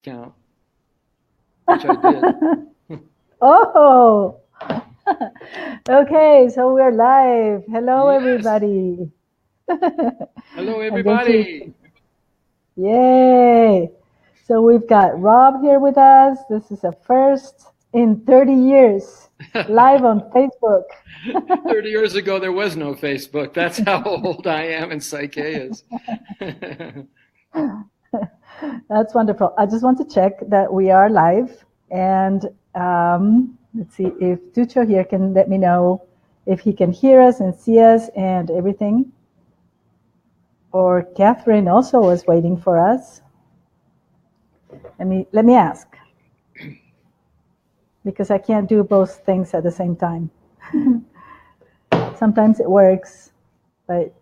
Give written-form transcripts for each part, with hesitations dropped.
account, which I did. Oh, okay. So we're live. Hello, Yes. everybody. Hello, I'm going to, everybody. yay. So we've got Rob here with us. This is a first in 30 years, live on Facebook. 30 years ago, there was no Facebook. That's how old I am, and Psyche is. That's wonderful. I just want to check that we are live. And let's see if Ducho here can let me know if he can hear us and see us and everything. Or Catherine also was waiting for us. Let me ask, because I can't do both things at the same time. Sometimes it works, but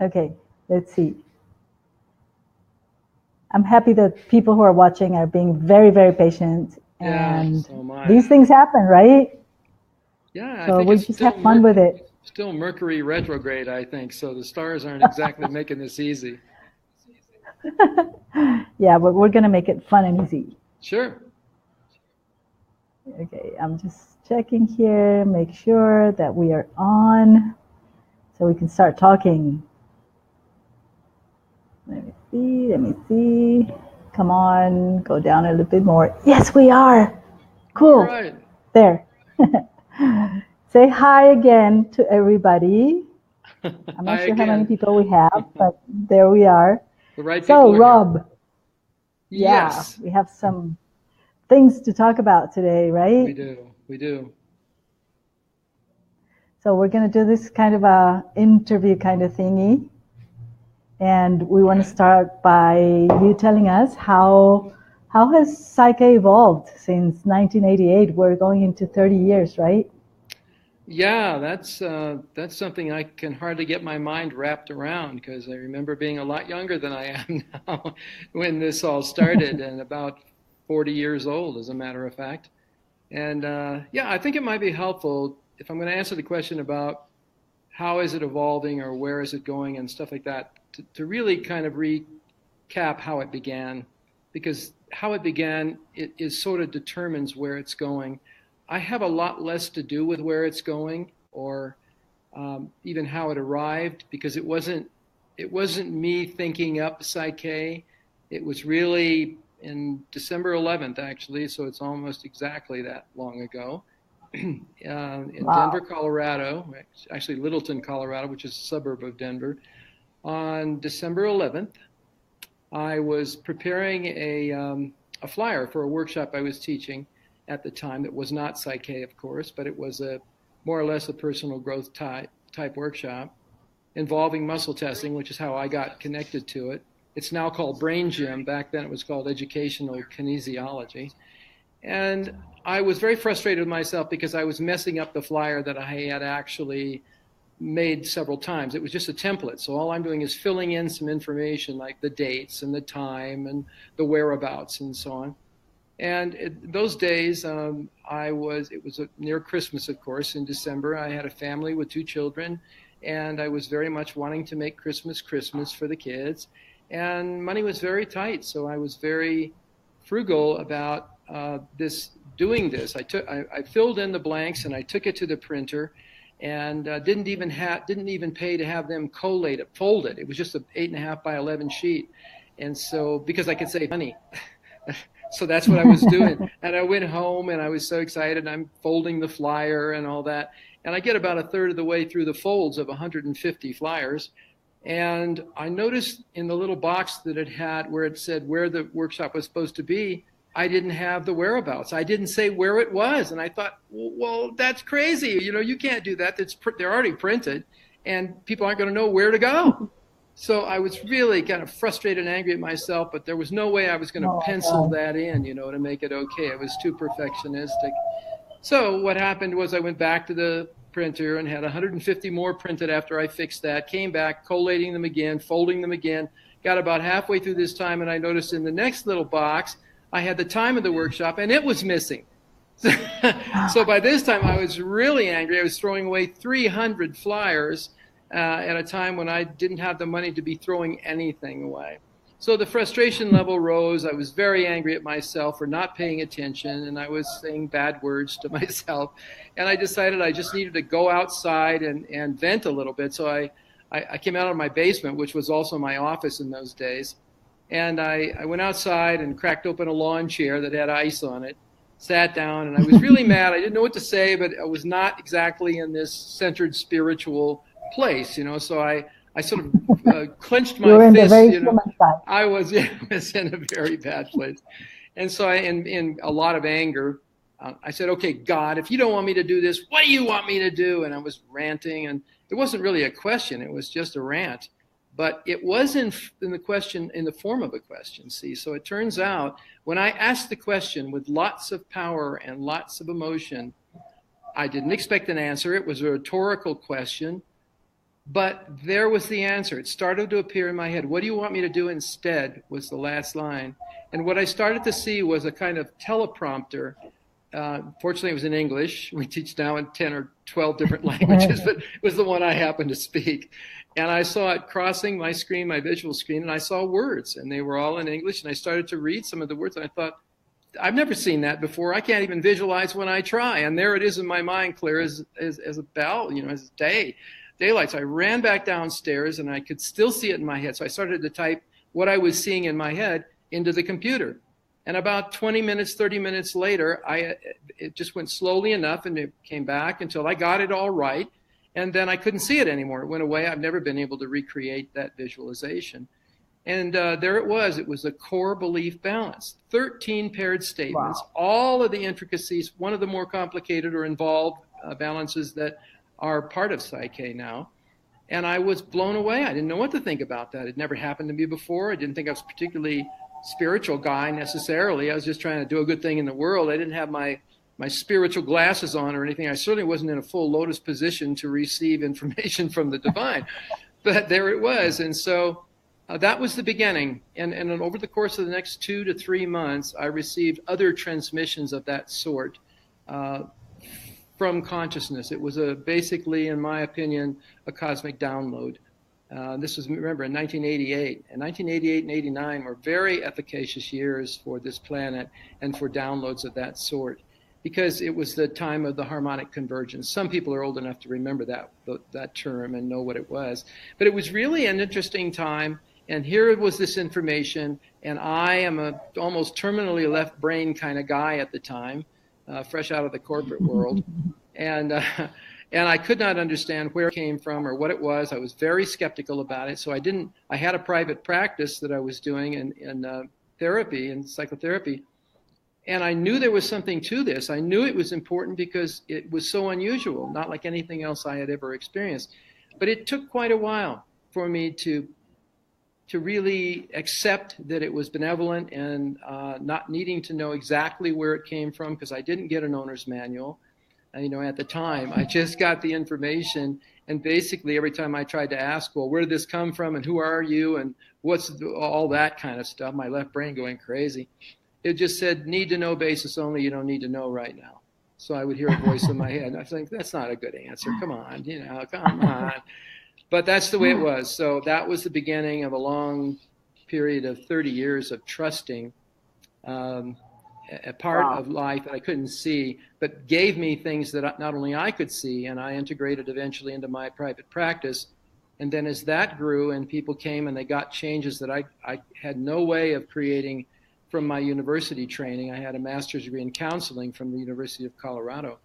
okay, let's see. I'm happy that people who are watching are being very, very patient, and So am I. these things happen, right? Yeah, I So think we it's just have fun with it. still Mercury retrograde, I think. So the stars aren't exactly making this easy. Yeah, but we're going to make it fun and easy. Sure. Okay, I'm just checking here, make sure that we are on so we can start talking. Let me see. Come on, go down a little bit more. Yes, we are. Cool. All right. There. Say hi again to everybody. I'm not sure how many people we have, but there we are. The right so, people are Rob. here. Yes. Yeah, we have some things to talk about today, right? We do. We do. So we're going to do this kind of a interview kind of thingy. And we want to start by you telling us how has Psyche evolved since 1988? We're going into 30 years, right? Yeah, that's something I can hardly get my mind wrapped around, because I remember being a lot younger than I am now when this all started, and about 40 years old, as a matter of fact. And yeah, I think it might be helpful if I'm going to answer the question about how is it evolving or where is it going and stuff like that, to really kind of recap how it began, because how it began is sort of determines where it's going. I have a lot less to do with where it's going, or even how it arrived, because it wasn't me thinking up Psyche. It was really in December 11th, actually, so it's almost exactly that long ago, in Denver, Colorado, actually Littleton, Colorado, which is a suburb of Denver. On December 11th, I was preparing a flyer for a workshop I was teaching at the time that was not Psyche, of course, but it was more or less a personal growth type workshop involving muscle testing, which is how I got connected to it. It's now called Brain Gym. Back then it was called Educational Kinesiology. And I was very frustrated with myself because I was messing up the flyer that I had actually made several times. It was just a template. So all I'm doing is filling in some information like the dates and the time and the whereabouts and so on. And those days, it was near Christmas, of course, in December. I had a family with 2 children, and I was very much wanting to make Christmas for the kids. And money was very tight, so I was very frugal about doing this. I filled in the blanks and I took it to the printer, and didn't even pay to have them collate it, fold it. It was just an 8.5 by 11 sheet, and so because I could save money. So that's what I was doing. And I went home and I was so excited. I'm folding the flyer and all that. And I get about a third of the way through the folds of 150 flyers. And I noticed in the little box that it had where it said where the workshop was supposed to be, I didn't have the whereabouts. I didn't say where it was. And I thought, well, that's crazy. You can't do that. They're already printed and people aren't going to know where to go. So I was really kind of frustrated and angry at myself, but there was no way I was going to pencil that in, to make it okay. It was too perfectionistic. So what happened was I went back to the printer and had 150 more printed after I fixed that, came back, collating them again, folding them again, got about halfway through this time, and I noticed in the next little box, I had the time of the workshop, and it was missing. So by this time, I was really angry. I was throwing away 300 flyers at a time when I didn't have the money to be throwing anything away. So the frustration level rose. I was very angry at myself for not paying attention, and I was saying bad words to myself. And I decided I just needed to go outside and vent a little bit. So I came out of my basement, which was also my office in those days. And I went outside and cracked open a lawn chair that had ice on it, sat down, and I was really mad. I didn't know what to say, but I was not exactly in this centered spiritual place, So I sort of clenched my you were in fist. The very human side. I was in a very bad place. And so in a lot of anger, I said, okay, God, if you don't want me to do this, what do you want me to do? And I was ranting, and it wasn't really a question. It was just a rant. But it was in the form of a question, see? So it turns out when I asked the question with lots of power and lots of emotion, I didn't expect an answer. It was a rhetorical question. But there was the answer. It started to appear in my head. What do you want me to do instead was the last line. And what I started to see was a kind of teleprompter. Fortunately, it was in English. We teach now in 10 or 12 different languages, but it was the one I happened to speak. And I saw it crossing my screen, my visual screen, and I saw words, and they were all in English. And I started to read some of the words, and I thought, I've never seen that before. I can't even visualize when I try. And there it is in my mind, clear as a bell, as daylight. So I ran back downstairs, and I could still see it in my head. So I started to type what I was seeing in my head into the computer. And about 20 minutes, 30 minutes later, it just went slowly enough, and it came back until I got it all right. And then I couldn't see it anymore. It went away. I've never been able to recreate that visualization. And there it was. It was a core belief balance. 13 paired statements, wow. All of the intricacies, one of the more complicated or involved balances that are part of PSYCH-K now. And I was blown away. I didn't know what to think about that. It never happened to me before. I didn't think I was a particularly spiritual guy necessarily. I was just trying to do a good thing in the world. I didn't have my spiritual glasses on or anything. I certainly wasn't in a full lotus position to receive information from the divine. But there it was. And so that was the beginning. And over the course of the next 2 to 3 months, I received other transmissions of that sort from consciousness. It was basically, in my opinion, a cosmic download. This was, remember, in 1988. And 1988 and 89 were very efficacious years for this planet and for downloads of that sort, because it was the time of the harmonic convergence. Some people are old enough to remember that term and know what it was. But it was really an interesting time, and here was this information, and I am a almost terminally left brain kind of guy at the time, fresh out of the corporate world. And I could not understand where it came from or what it was. I was very skeptical about it. So I had a private practice that I was doing in therapy and psychotherapy. And I knew there was something to this. I knew it was important because it was so unusual, not like anything else I had ever experienced. But it took quite a while for me to really accept that it was benevolent and not needing to know exactly where it came from, because I didn't get an owner's manual. At the time, I just got the information, and basically every time I tried to ask, well, where did this come from, and who are you, and what's all that kind of stuff, my left brain going crazy. It just said, need to know basis only, you don't need to know right now. So I would hear a voice in my head, and I think, that's not a good answer, come on, come on. But that's the way it was. So that was the beginning of a long period of 30 years of trusting a part wow. of life that I couldn't see, but gave me things that not only I could see, and I integrated eventually into my private practice. And then as that grew and people came and they got changes that I had no way of creating from my university training. I had a master's degree in counseling from the University of Colorado.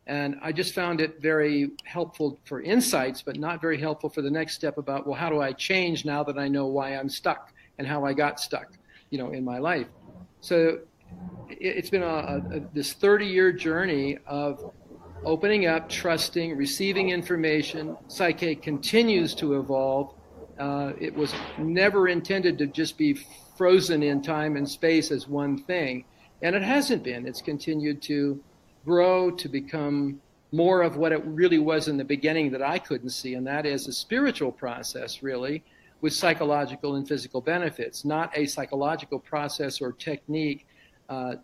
And I just found it very helpful for insights, but not very helpful for the next step about, well, how do I change now that I know why I'm stuck and how I got stuck, in my life. So it's been this 30-year journey of opening up, trusting, receiving information. PSYCH-K continues to evolve. It was never intended to just be frozen in time and space as one thing. And it hasn't been. It's continued to grow, to become more of what it really was in the beginning that I couldn't see, and that is a spiritual process, really, with psychological and physical benefits, not a psychological process or technique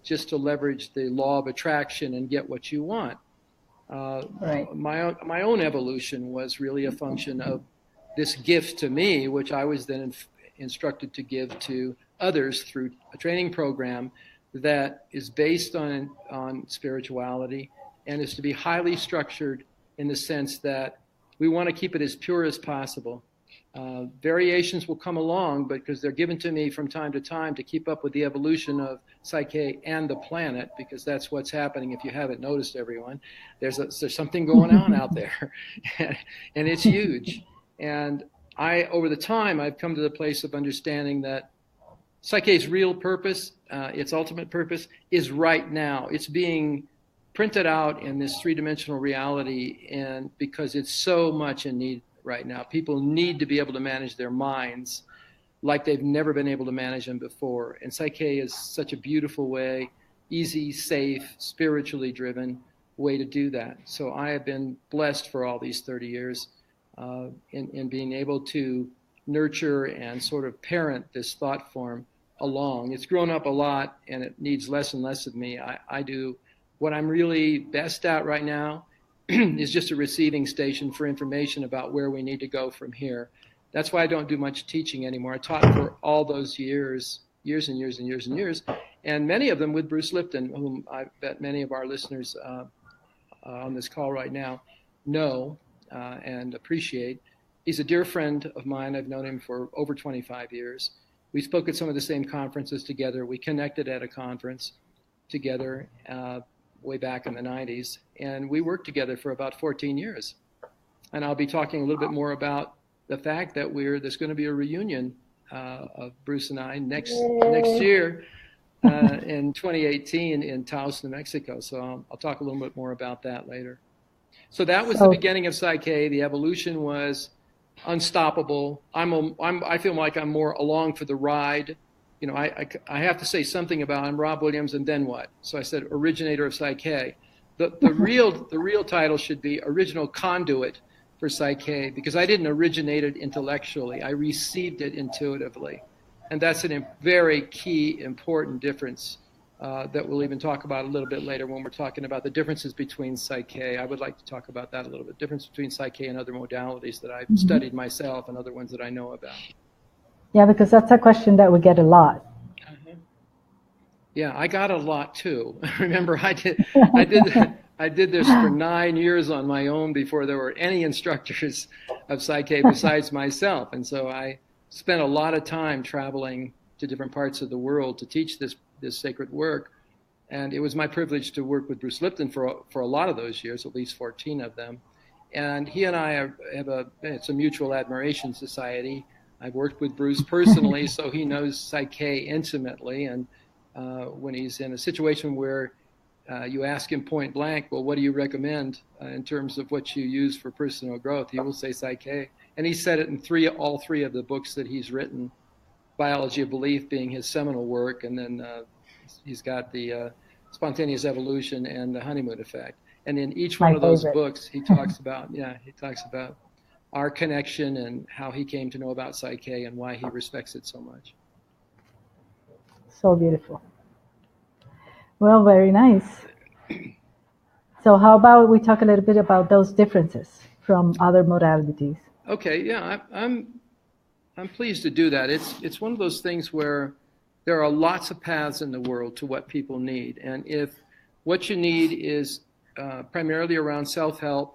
just to leverage the law of attraction and get what you want. Right. My own evolution was really a function of this gift to me, which I was then instructed to give to others through a training program that is based on spirituality and is to be highly structured in the sense that we want to keep it as pure as possible. Variations will come along, but because they're given to me from time to time to keep up with the evolution of Psyche and the planet, because that's what's happening. If you haven't noticed, everyone, there's something going on out there, and it's huge. And over the time, I've come to the place of understanding that Psyche's real purpose, its ultimate purpose, is right now. It's being printed out in this three-dimensional reality, and because it's so much in need right now. People need to be able to manage their minds like they've never been able to manage them before. And Psyche is such a beautiful way, easy, safe, spiritually driven way to do that. So I have been blessed for all these 30 years in being able to nurture and sort of parent this thought form along. It's grown up a lot, and it needs less and less of me. I do what I'm really best at right now is just a receiving station for information about where we need to go from here. That's why I don't do much teaching anymore. I taught for all those years and years and years and years, and many of them with Bruce Lipton, whom I bet many of our listeners on this call right now know and appreciate. He's a dear friend of mine. I've known him for over 25 years. We spoke at some of the same conferences together. We connected at a conference together way back in the 90s, and we worked together for about 14 years. And I'll be talking a little bit more about the fact that there's going to be a reunion of Bruce and I next year in 2018 in Taos, New Mexico. So I'll talk a little bit more about that later. So that was the beginning of Psyche. The evolution was unstoppable. I feel like I'm more along for the ride. You know, I have to say something about I'm Rob Williams, and then what? So I said originator of Psyche. The real title should be original conduit for Psyche, because I didn't originate it intellectually. I received it intuitively. And that's a very key, important difference that we'll even talk about a little bit later when we're talking about the differences between Psyche. I would like to talk about that a little bit, difference between Psyche and other modalities that I've studied myself and other ones that I know about. Yeah, because that's a question that we get a lot. Yeah, I got a lot too. Remember, I did this for 9 years on my own before there were any instructors of Psyche besides myself. And so I spent a lot of time traveling to different parts of the world to teach this sacred work. And it was my privilege to work with Bruce Lipton for a lot of those years, at least 14 of them. And he and I it's a mutual admiration society. I've worked with Bruce personally, so he knows Psyche intimately. And when he's in a situation where you ask him point blank, well, what do you recommend in terms of what you use for personal growth? He will say Psyche. And he said it in all three of the books that he's written, Biology of Belief being his seminal work, and then he's got the Spontaneous Evolution and the Honeymoon Effect. And in each one of those books, he talks about our connection and how he came to know about Psyche and why he respects it so much. So beautiful. Well, very nice. So how about we talk a little bit about those differences from other modalities? Okay, yeah, I'm pleased to do that. It's one of those things where there are lots of paths in the world to what people need. And if what you need is primarily around self-help,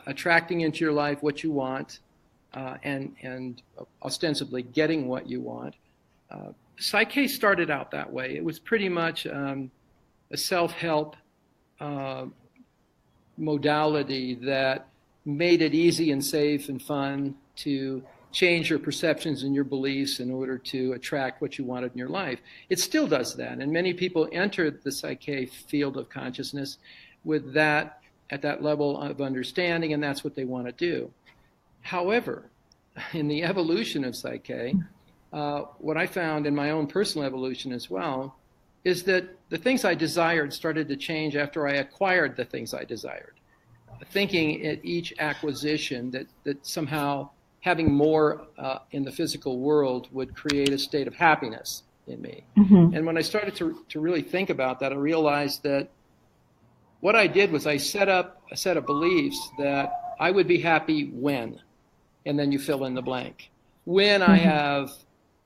attracting into your life what you want, and ostensibly getting what you want, Psyche started out that way. It was pretty much a self-help modality that made it easy and safe and fun to change your perceptions and your beliefs in order to attract what you wanted in your life. It still does that, and many people enter the Psyche field of consciousness with that at that level of understanding, and that's what they want to do. However, in the evolution of Psyche, what I found in my own personal evolution as well is that the things I desired started to change after I acquired the things I desired. Thinking at each acquisition that somehow having more in the physical world would create a state of happiness in me. Mm-hmm. And when I started to really think about that, I realized that what I did was I set up a set of beliefs that I would be happy when, and then you fill in the blank. When I have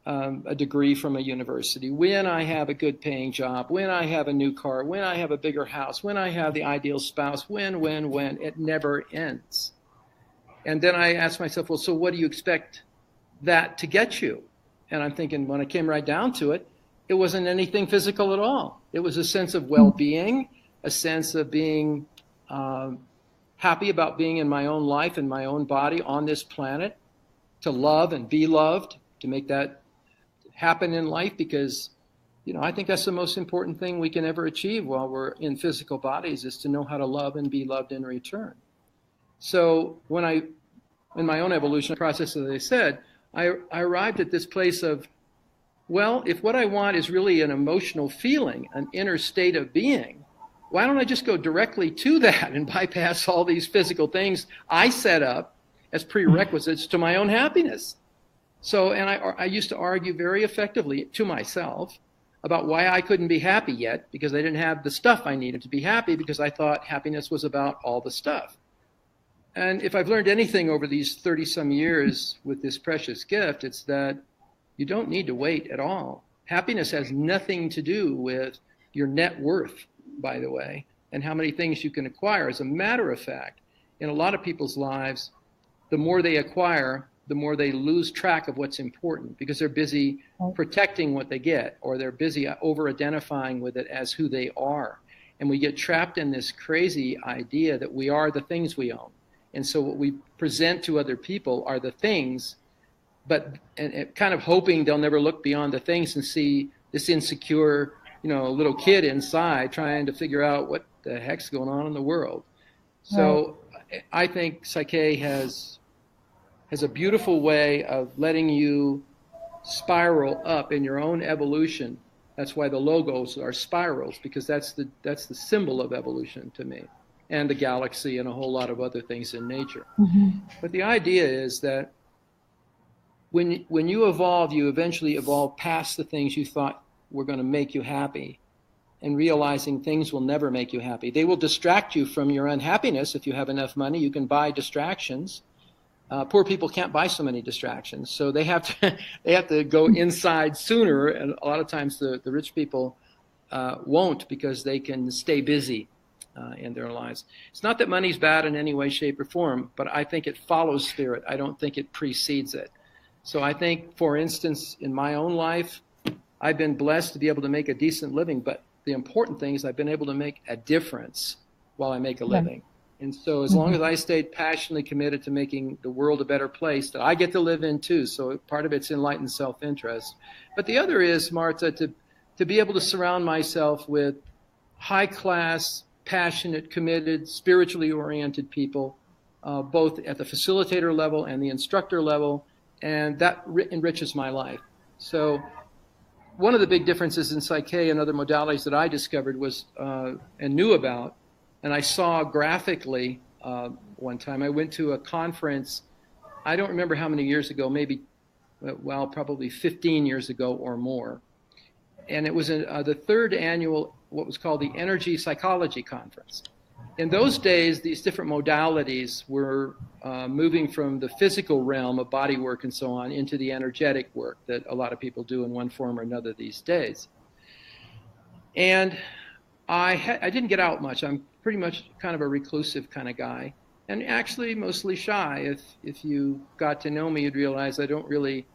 a degree from a university, when I have a good paying job, when I have a new car, when I have a bigger house, when I have the ideal spouse, when, it never ends. And then I ask myself, well, so what do you expect that to get you? And I'm thinking, when I came right down to it, it wasn't anything physical at all. It was a sense of well-being, a sense of being happy about being in my own life and my own body on this planet, to love and be loved, to make that happen in life, because I think that's the most important thing we can ever achieve while we're in physical bodies, is to know how to love and be loved in return. So in my own evolution process, as I said, I arrived at this place of, well, if what I want is really an emotional feeling, an inner state of being, why don't I just go directly to that and bypass all these physical things I set up as prerequisites to my own happiness? So, and I used to argue very effectively to myself about why I couldn't be happy yet, because I didn't have the stuff I needed to be happy, because I thought happiness was about all the stuff. And if I've learned anything over these 30-some years with this precious gift, it's that you don't need to wait at all. Happiness has nothing to do with your net worth, by the way, and how many things you can acquire. As a matter of fact, in a lot of people's lives, the more they acquire, the more they lose track of what's important, because they're busy protecting what they get, or they're busy over-identifying with it as who they are. And we get trapped in this crazy idea that we are the things we own. And so what we present to other people are the things, but and kind of hoping they'll never look beyond the things and see this insecure, little kid inside trying to figure out what the heck's going on in the world. So I think PSYCH-K has a beautiful way of letting you spiral up in your own evolution. That's why the logos are spirals, because that's the symbol of evolution to me, and the galaxy and a whole lot of other things in nature. Mm-hmm. But the idea is that when you evolve, you eventually evolve past the things you thought were going to make you happy, and realizing things will never make you happy. They will distract you from your unhappiness. If you have enough money, you can buy distractions. Poor people can't buy so many distractions, so they have to go inside sooner. And a lot of times the rich people won't, because they can stay busy in their lives. It's not that money's bad in any way, shape, or form, but I think it follows spirit. I don't think it precedes it. So I think, for instance, in my own life, I've been blessed to be able to make a decent living, but the important thing is I've been able to make a difference while I make a living. And so as long as I stayed passionately committed to making the world a better place that I get to live in too, so part of it's enlightened self-interest. But the other is, Marta, to be able to surround myself with high-class, passionate, committed, spiritually oriented people, both at the facilitator level and the instructor level, and that enriches my life. So one of the big differences in PSYCH-K and other modalities that I discovered was and knew about, and I saw graphically one time. I went to a conference, I don't remember how many years ago, probably 15 years ago or more. And it was the third annual, what was called the Energy Psychology Conference. In those days, these different modalities were moving from the physical realm of body work and so on into the energetic work that a lot of people do in one form or another these days. And I didn't get out much. I'm pretty much kind of a reclusive kind of guy, and actually mostly shy. If you got to know me, you'd realize I don't really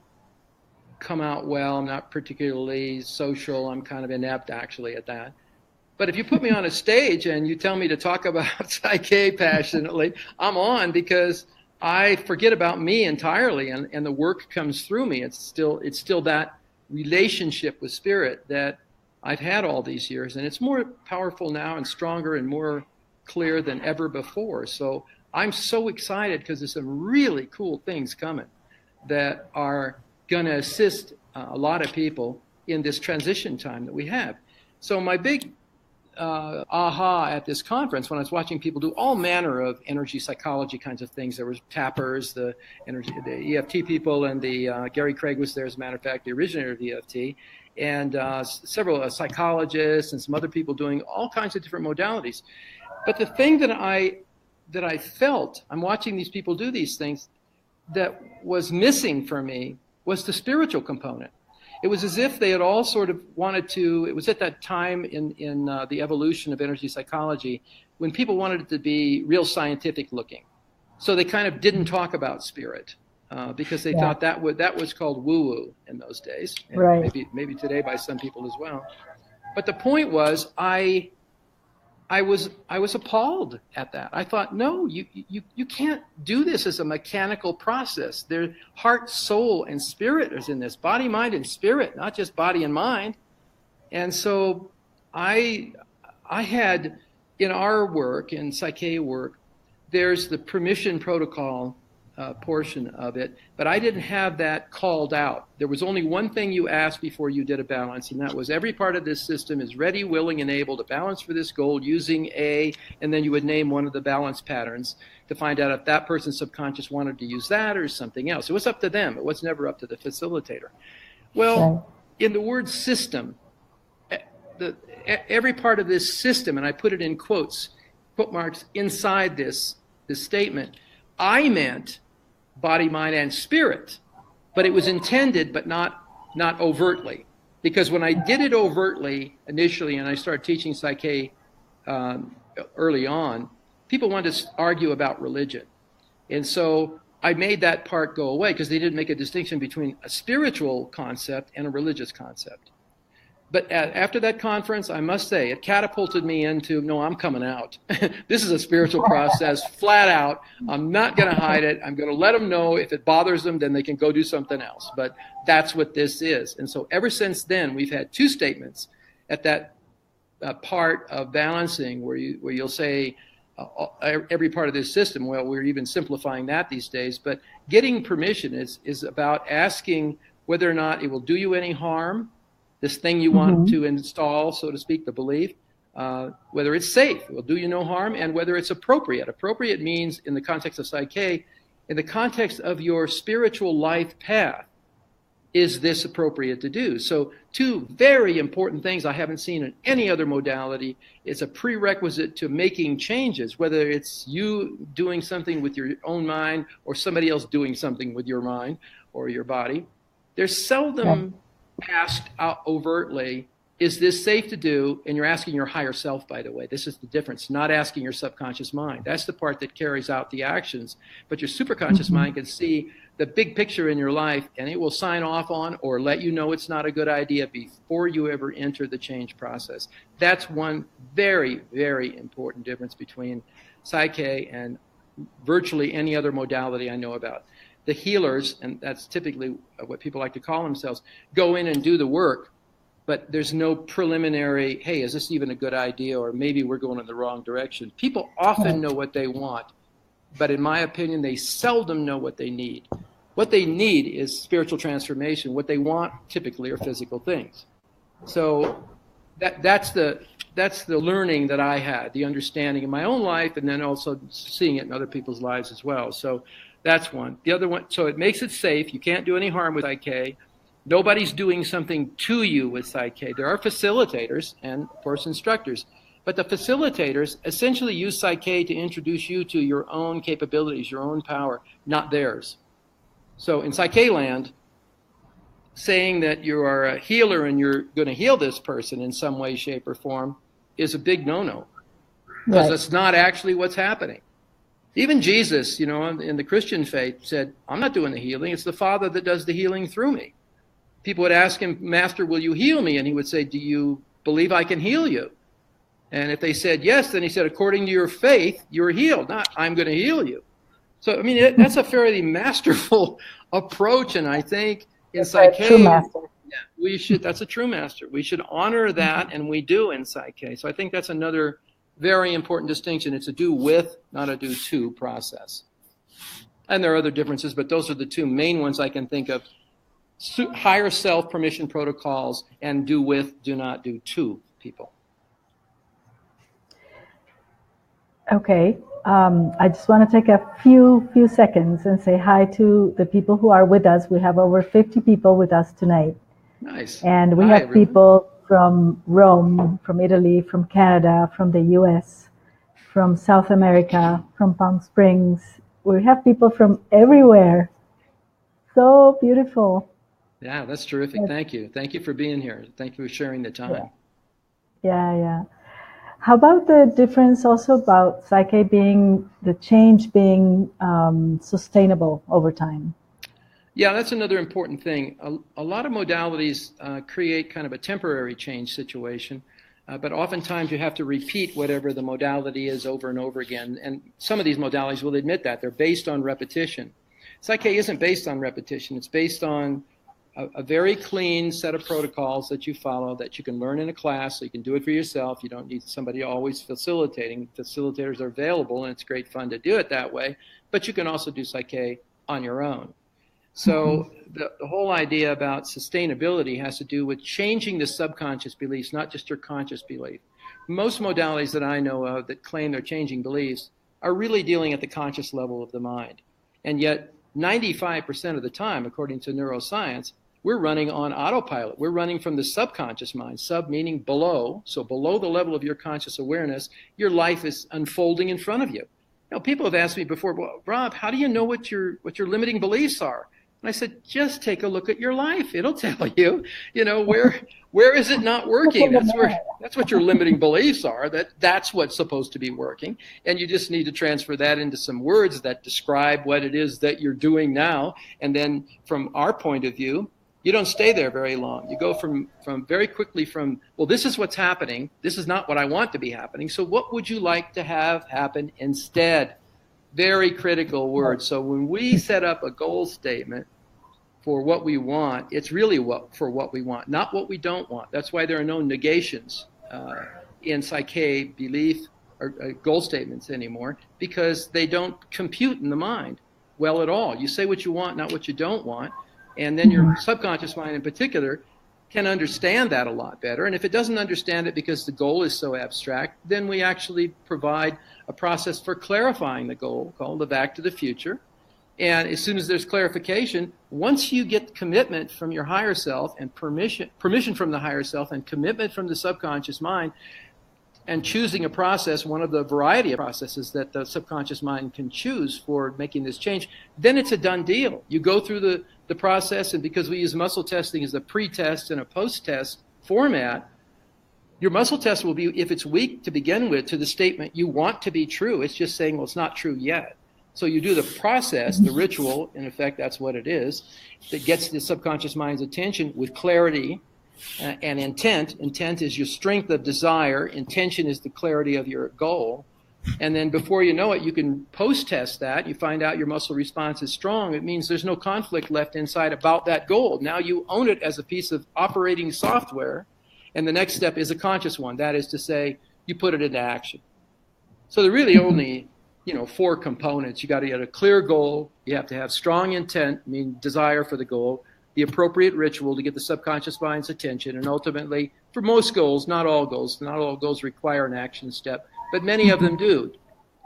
come out well. I'm not particularly social. I'm kind of inept, actually, at that. But if you put me on a stage and you tell me to talk about PSYCH-K passionately, I'm on, because I forget about me entirely, and the work comes through me. It's still that relationship with spirit that I've had all these years, and it's more powerful now and stronger and more clear than ever before. So I'm so excited, because there's some really cool things coming that are going to assist a lot of people in this transition time that we have. So my big aha at this conference, when I was watching people do all manner of energy psychology kinds of things. There was tappers, the EFT people, and the Gary Craig was there, as a matter of fact, the originator of EFT, and several psychologists and some other people doing all kinds of different modalities. But the thing that I felt, I'm watching these people do these things, that was missing for me was the spiritual component. it was as if they had all sort of wanted to, it was at that time in the evolution of energy psychology when people wanted it to be real scientific looking. So they kind of didn't talk about spirit because they thought that was called woo-woo in those days. And right. maybe today by some people as well. But the point was, I was appalled at that. I thought, no, you can't do this as a mechanical process. Their heart, soul, and spirit is in this. Body, mind, and spirit, not just body and mind. And so I had, in our work, in PSYCH-K work, there's the permission protocol portion of it, but I didn't have that called out. There was only one thing you asked before you did a balance, and that was every part of this system is ready, willing, and able to balance for this goal using A, and then you would name one of the balance patterns to find out if that person's subconscious wanted to use that or something else. It was up to them. It was never up to the facilitator. Well, in the word system, every part of this system, and I put it in quote marks inside this statement, I meant body, mind, and spirit, but it was intended, but not overtly. Because when I did it overtly initially, and I started teaching PSYCH-K early on, people wanted to argue about religion. And so I made that part go away because they didn't make a distinction between a spiritual concept and a religious concept. But after that conference, I must say, it catapulted me into, no, I'm coming out. This is a spiritual process, flat out. I'm not going to hide it. I'm going to let them know. If it bothers them, then they can go do something else. But that's what this is. And so ever since then, we've had two statements at that part of balancing where you'll say every part of this system. Well, we're even simplifying that these days. But getting permission is about asking whether or not it will do you any harm, this thing you want to install, so to speak, the belief, whether it's safe, it will do you no harm, and whether it's appropriate. Appropriate means, in the context of PSYCH-K, in the context of your spiritual life path, is this appropriate to do? So two very important things I haven't seen in any other modality. It's a prerequisite to making changes, whether it's you doing something with your own mind or somebody else doing something with your mind or your body. There's seldom asked out overtly, is this safe to do? And you're asking your higher self, by the way. This is the difference, not asking your subconscious mind. That's the part that carries out the actions. But your superconscious mind can see the big picture in your life, and it will sign off on or let you know it's not a good idea before you ever enter the change process. That's one very, very important difference between PSYCH-K and virtually any other modality I know about. The healers, and that's typically what people like to call themselves, go in and do the work, but there's no preliminary, hey, is this even a good idea, or maybe we're going in the wrong direction. People often know what they want, but in my opinion, they seldom know what they need. What they need is spiritual transformation. What they want typically are physical things. So that's the learning that I had, the understanding in my own life, and then also seeing it in other people's lives as well. So that's one. The other one, so it makes it safe. You can't do any harm with PSYCH-K. Nobody's doing something to you with PSYCH-K. There are facilitators and, of course, instructors. But the facilitators essentially use PSYCH-K to introduce you to your own capabilities, your own power, not theirs. So in PSYCH-K land, saying that you are a healer and you're going to heal this person in some way, shape, or form is a big no-no. Because that's not actually what's happening. Even Jesus, in the Christian faith said, I'm not doing the healing. It's the Father that does the healing through me. People would ask him, Master, will you heal me? And he would say, do you believe I can heal you? And if they said yes, then he said, according to your faith, you're healed, not I'm going to heal you. So, I mean, that's a fairly masterful approach. And I think in PSYCH-K, that's a true master. We should honor that, and we do in PSYCH-K. So I think that's another very important distinction. It's a do with, not a do to process. And there are other differences, but those are the two main ones I can think of. Higher self permission protocols and do with, do not do to people. Okay. I just want to take a few seconds and say hi to the people who are with us. We have over 50 people with us tonight. Nice. And we have everyone. People from Rome, from Italy, from Canada, from the US, from South America, from Palm Springs. We have people from everywhere. So beautiful. Yeah, that's terrific. Yes. Thank you. Thank you for being here. Thank you for sharing the Yeah. time. Yeah. How about the difference also about psyche being the change being sustainable over time? Yeah, that's another important thing. A lot of modalities create kind of a temporary change situation, but oftentimes you have to repeat whatever the modality is over and over again. And some of these modalities will admit that. They're based on repetition. Psyche isn't based on repetition. It's based on a very clean set of protocols that you follow that you can learn in a class, so you can do it for yourself. You don't need somebody always facilitating. Facilitators are available, and it's great fun to do it that way. But you can also do Psyche on your own. So the whole idea about sustainability has to do with changing the subconscious beliefs, not just your conscious belief. Most modalities that I know of that claim they're changing beliefs are really dealing at the conscious level of the mind. And yet 95% of the time, according to neuroscience, we're running on autopilot. We're running from the subconscious mind, sub meaning below. So below the level of your conscious awareness, your life is unfolding in front of you. You know, people have asked me before, well, Rob, how do you know what your limiting beliefs are? And I said, just take a look at your life. It'll tell you, where is it not working? That's what your limiting beliefs are. That's what's supposed to be working. And you just need to transfer that into some words that describe what it is that you're doing now. And then from our point of view, you don't stay there very long. You go from very quickly from, well, this is what's happening. This is not what I want to be happening. So what would you like to have happen instead? Very critical word. So when we set up a goal statement for what we want, it's really for what we want, not what we don't want. That's why there are no negations in Psyche belief or goal statements anymore, because they don't compute in the mind well at all. You say what you want, not what you don't want. And then your subconscious mind in particular can understand that a lot better. And if it doesn't understand it because the goal is so abstract, then we actually provide a process for clarifying the goal called the Back to the Future. And as soon as there's clarification, once you get commitment from your higher self and permission from the higher self and commitment from the subconscious mind, and choosing a process, one of the variety of processes that the subconscious mind can choose for making this change, then it's a done deal. You go through the process, and because we use muscle testing as a pre-test and a post-test format, your muscle test will be, if it's weak to begin with, to the statement you want to be true. It's just saying, well, it's not true yet. So you do the process, the ritual, in effect, that's what it is, that gets the subconscious mind's attention with clarity and intent. Intent is your strength of desire. Intention is the clarity of your goal. And then before you know it, you can post-test that. You find out your muscle response is strong. It means there's no conflict left inside about that goal. Now you own it as a piece of operating software. And the next step is a conscious one. That is to say, you put it into action. So there are really only 4 components. You got to get a clear goal. You have to have strong intent, desire for the goal, the appropriate ritual to get the subconscious mind's attention, and ultimately, for most goals, not all goals require an action step, but many of them do.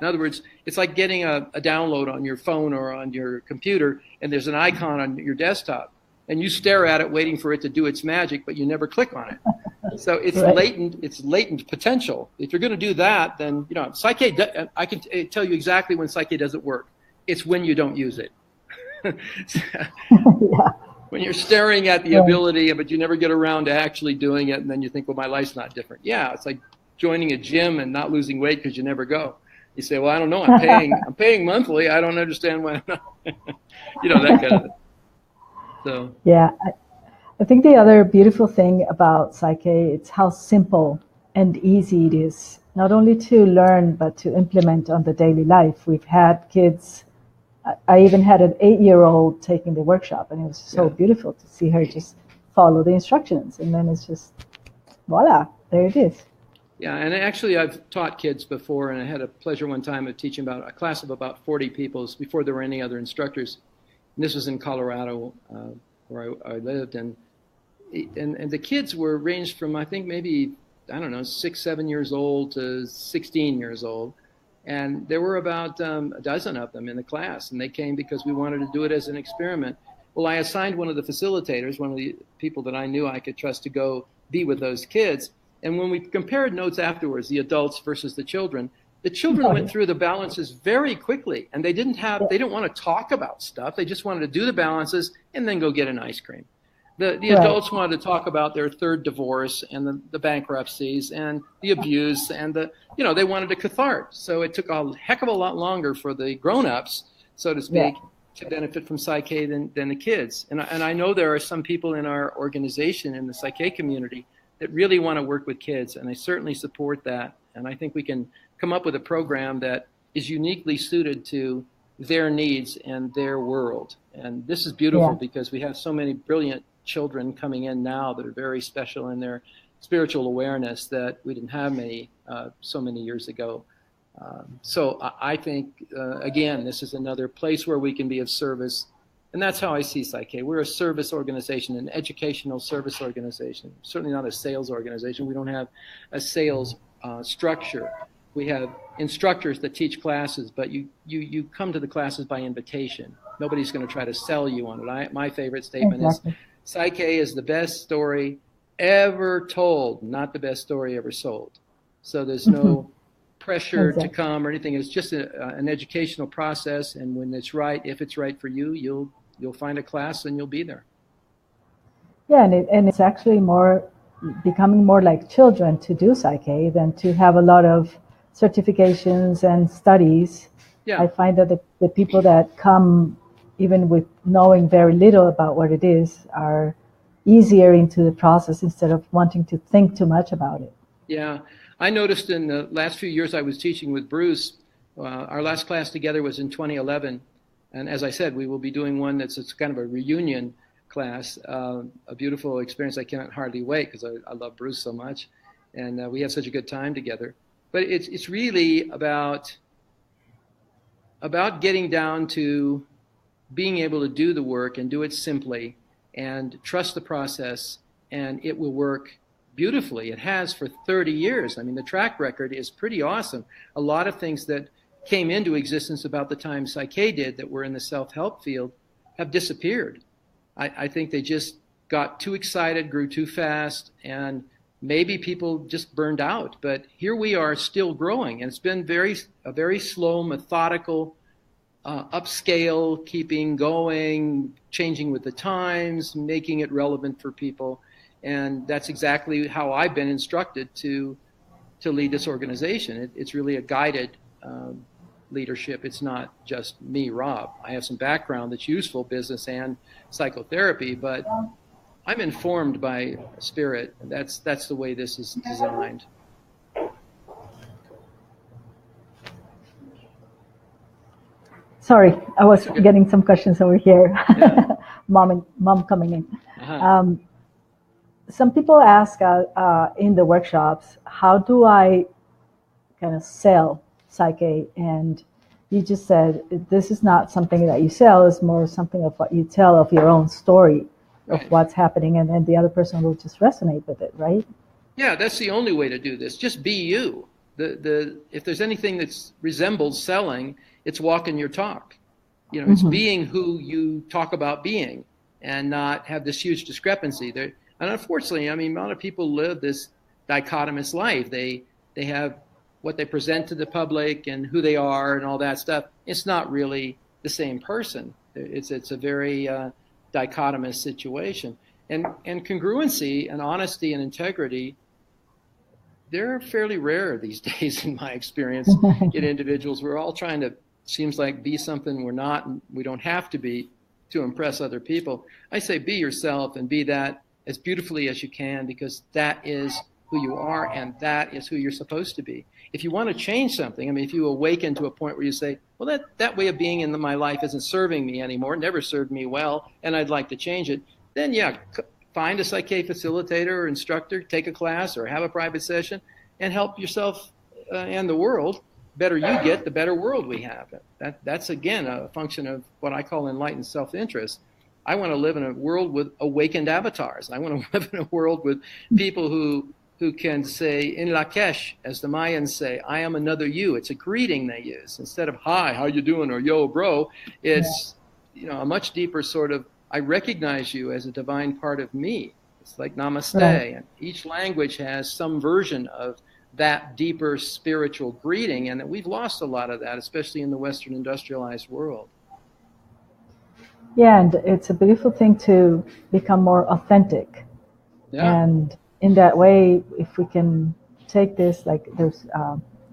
In other words, it's like getting a download on your phone or on your computer, and there's an icon on your desktop, and you stare at it waiting for it to do its magic, but you never click on it. So it's right. It's latent potential. If you're going to do that, then, Psyche, I can tell you exactly when Psyche doesn't work. It's when you don't use it. Yeah. When you're staring at the ability, but you never get around to actually doing it, and then you think, well, my life's not different. Yeah, it's like joining a gym and not losing weight because you never go. You say, well, I don't know, I'm paying monthly. I don't understand why I'm not, that kind of thing. So yeah, I think the other beautiful thing about Psyche, it's how simple and easy it is, not only to learn, but to implement on the daily life. We've had kids, I even had an 8-year-old taking the workshop, and it was so beautiful to see her just follow the instructions. And then it's just, voila, there it is. Yeah, and actually I've taught kids before, and I had a pleasure one time of teaching about a class of about 40 people before there were any other instructors. And this was in Colorado, where I lived, and the kids were ranged from, I think, maybe, 6, 7 years old to 16 years old. And there were about a dozen of them in the class, and they came because we wanted to do it as an experiment. Well, I assigned one of the facilitators, one of the people that I knew I could trust to go be with those kids. And when we compared notes afterwards, the adults versus the children went through the balances very quickly, and they didn't want to talk about stuff. They just wanted to do the balances and then go get an ice cream. The Right. adults wanted to talk about their third divorce and the bankruptcies and the abuse and they wanted a catharsis. So it took a heck of a lot longer for the grown-ups, so to speak, to benefit from PSYCH-K than the kids. And I know there are some people in our organization, in the PSYCH-K community, that really want to work with kids, and I certainly support that. And I think we can come up with a program that is uniquely suited to their needs and their world. And this is beautiful because we have so many brilliant children coming in now that are very special in their spiritual awareness that we didn't have so many years ago. So I think, again, this is another place where we can be of service. And that's how I see PSYCH-K. We're a service organization, an educational service organization, certainly not a sales organization. We don't have a sales structure. We have instructors that teach classes, but you come to the classes by invitation. Nobody's going to try to sell you on it. My favorite statement is, PSYCH-K is the best story ever told, not the best story ever sold. So there's no pressure to come or anything. It's just an educational process, and when it's right, if it's right for you, you'll find a class and you'll be there. Yeah, and it's actually becoming more like children to do PSYCH-K than to have a lot of certifications and studies. I find that the people that come even with knowing very little about what it is are easier into the process instead of wanting to think too much about it. Yeah, I noticed in the last few years I was teaching with Bruce, our last class together was in 2011. And as I said, we will be doing one it's kind of a reunion class, a beautiful experience. I can't hardly wait because I love Bruce so much. And we had such a good time together. But it's really about getting down to being able to do the work and do it simply and trust the process, and it will work beautifully. It has for 30 years. I mean, the track record is pretty awesome. A lot of things that came into existence about the time PSYCH-K did that were in the self-help field have disappeared. I think they just got too excited, grew too fast, and maybe people just burned out. But here we are still growing, and it's been a very slow, methodical upscale, keeping going, changing with the times, making it relevant for people. And that's exactly how I've been instructed to lead this organization. It's really a guided leadership. It's not just me, Rob. I have some background that's useful, business and psychotherapy, but I'm informed by spirit. That's the way this is designed. Sorry, I was getting some questions over here. Yeah. Mom coming in. Uh-huh. Some people ask in the workshops, how do I kind of sell PSYCH-K? And you just said this is not something that you sell, it's more something of what you tell of your own story of what's happening, and then the other person will just resonate with it, right? Yeah, that's the only way to do this. Just be you. If there's anything that resembles selling, it's walking your talk. It's being who you talk about being, and not have this huge discrepancy there. And unfortunately, I mean, a lot of people live this dichotomous life. They have what they present to the public and who they are and all that stuff. It's not really the same person. It's a very dichotomous situation. And congruency and honesty and integrity, they're fairly rare these days in my experience in individuals. We're all trying to, seems like, be something we're not, and we don't have to be to impress other people. I say be yourself and be that as beautifully as you can, because that is who you are and that is who you're supposed to be. If you want to change something, I mean, if you awaken to a point where you say, well, that way of being in my life isn't serving me anymore, never served me well, and I'd like to change it, then find a PSYCH-K facilitator or instructor, take a class or have a private session, and help yourself and the world. Better you get, the better world we have. That's again a function of what I call enlightened self-interest. I want to live in a world with awakened avatars. I want to live in a world with people who can say, in Lakesh, as the Mayans say, I am another you. It's a greeting they use. Instead of, hi, how you doing, or yo, bro, it's a much deeper sort of, I recognize you as a divine part of me. It's like namaste. Right. And each language has some version of that deeper spiritual greeting, and we've lost a lot of that, especially in the Western industrialized world. Yeah, and it's a beautiful thing to become more authentic. Yeah. And in that way, if we can take this, like there's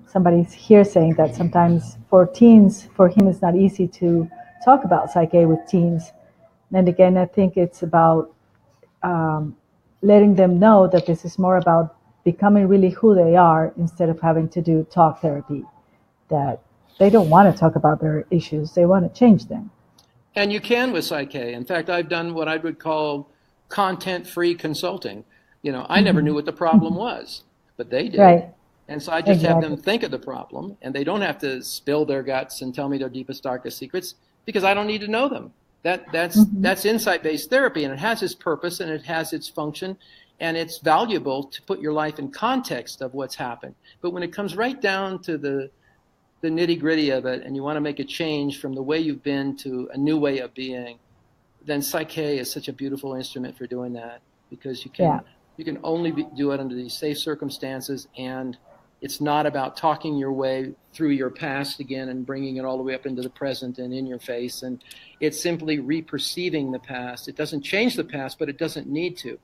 somebody's here saying that sometimes for teens, for him, it's not easy to talk about psyche with teens. And again, I think it's about letting them know that this is more about becoming really who they are instead of having to do talk therapy, that they don't want to talk about their issues, they want to change them. And you can with Psyche. In fact, I've done what I would call content-free consulting. I never knew what the problem was, but they did. Right, And so I just have them exactly. think of the problem, and they don't have to spill their guts and tell me their deepest, darkest secrets because I don't need to know them. That's insight-based therapy, and it has its purpose and it has its function, and it's valuable to put your life in context of what's happened. But when it comes right down to the nitty gritty of it, and you want to make a change from the way you've been to a new way of being, then Psyche is such a beautiful instrument for doing that, because Yeah. you can only do it under these safe circumstances, and it's not about talking your way through your past again and bringing it all the way up into the present and in your face. And it's simply reperceiving the past. It doesn't change the past, but it doesn't need to.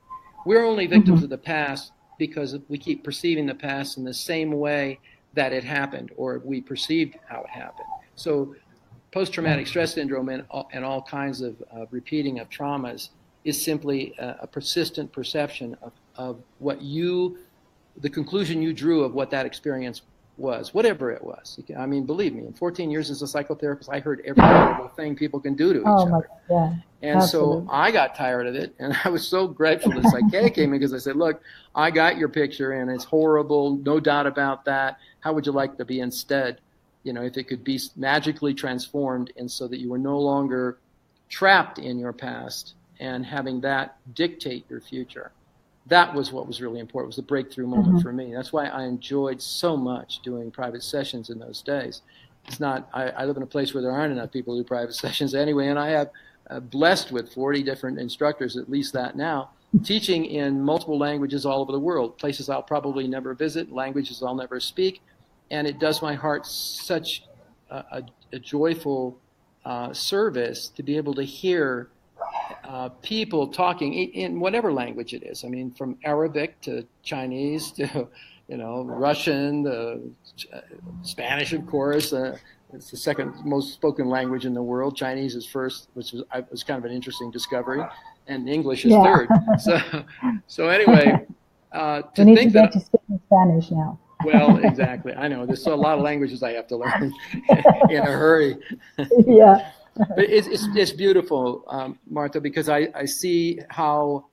We're only victims of the past because we keep perceiving the past in the same way that it happened, or we perceived how it happened. So post-traumatic stress syndrome and all kinds of repeating of traumas is simply a persistent perception of the conclusion you drew of what that experience was, whatever it was. I mean, believe me, in 14 years as a psychotherapist, I heard every horrible thing people can do to each Oh my other. God. And Absolutely. so I got tired of it, and I was so grateful that Psyche came in, because I said, look, I got your picture, and it's horrible, no doubt about that. How would you like to be instead? If it could be magically transformed, and so that you were no longer trapped in your past and having that dictate your future. That was what was really important. It was the breakthrough moment for me. That's why I enjoyed so much doing private sessions in those days. It's not, I live in a place where there aren't enough people who do private sessions anyway, and I have blessed with 40 different instructors, at least that now, teaching in multiple languages all over the world, places I'll probably never visit, languages I'll never speak. And it does my heart such a joyful service to be able to hear people talking in whatever language it is. I mean, from Arabic to Chinese to, Russian, Spanish, of course. It's the second most spoken language in the world. Chinese is first, which was kind of an interesting discovery, and English is Yeah. third. So anyway, to We need to think get that. you speaking Spanish now. Well, exactly. I know there's a lot of languages I have to learn in a hurry. Yeah. But it's beautiful, Martha, because I see how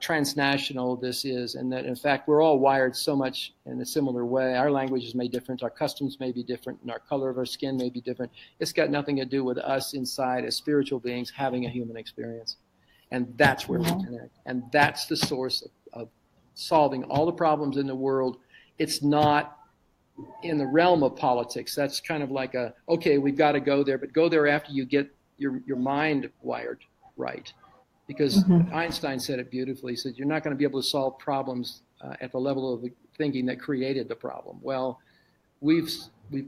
transnational this is, and that in fact we're all wired so much in a similar way. Our languages may be different, our customs may be different, and our color of our skin may be different. It's got nothing to do with us inside as spiritual beings having a human experience, and that's where we connect, and that's the source of solving all the problems in the world. It's not in the realm of politics. That's kind of like okay, we've got to go there, but go there after you get your mind wired right. Because Einstein said it beautifully. He said, you're not going to be able to solve problems at the level of the thinking that created the problem. Well, we've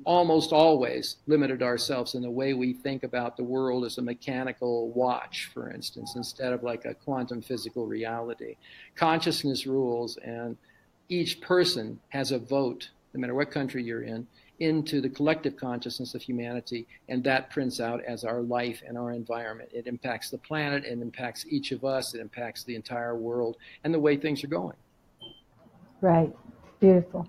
almost always limited ourselves in the way we think about the world as a mechanical watch, for instance, instead of like a quantum physical reality. Consciousness rules, and each person has a vote, no matter what country you're in, into the collective consciousness of humanity, and that prints out as our life and our environment. It impacts the planet, it impacts each of us, it impacts the entire world and the way things are going. Right. Beautiful.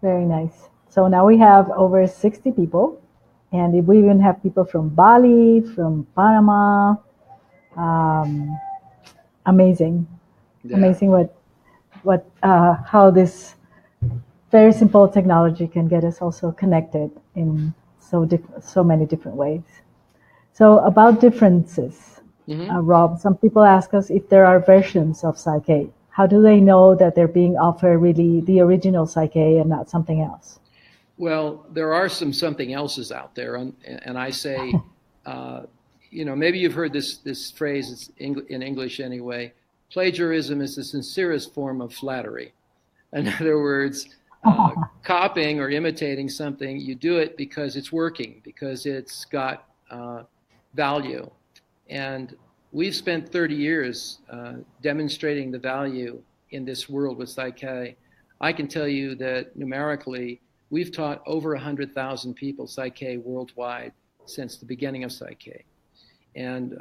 Very nice. So now we have over 60 people, and we even have people from Bali, from Panama. Amazing. Yeah. Amazing how this very simple technology can get us also connected in so many different ways. So about differences, Rob, some people ask us if there are versions of Psyche. How do they know that they're being offered really the original Psyche and not something else? Well, there are something else's out there, and I say, maybe you've heard this phrase. It's in English anyway. Plagiarism is the sincerest form of flattery. In other words, copying or imitating something, you do it because it's working, because it's got value. And we've spent 30 years demonstrating the value in this world with PSYCH-K. I can tell you that numerically, we've taught over 100,000 people PSYCH-K worldwide since the beginning of PSYCH-K. And